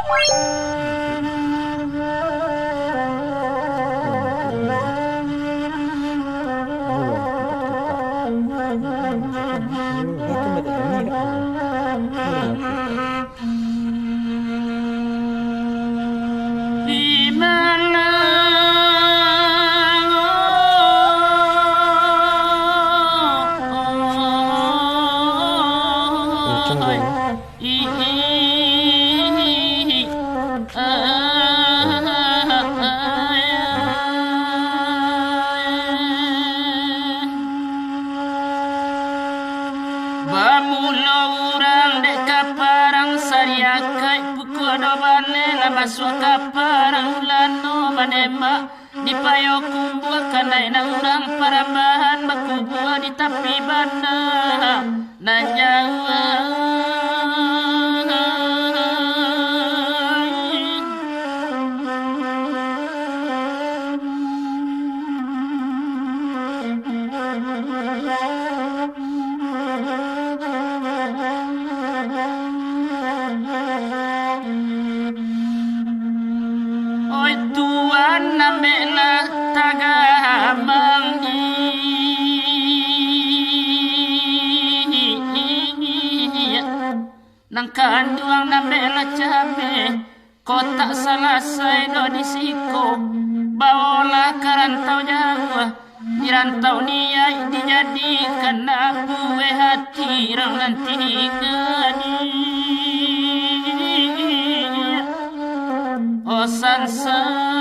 Di mana Bamula urang dek kaparang sariakai pukul dobane la masuk kaparang lano manema di payo kumbua kanai na urang parambahan makubua di tapi bana nanyawa Oi tuan namela tagamangi nang kanduang namela cabe kotak selesai do disiko bawalah kerantau Jawa di rantau niai dijadikan gue hati rang nanti ngani Oh sansa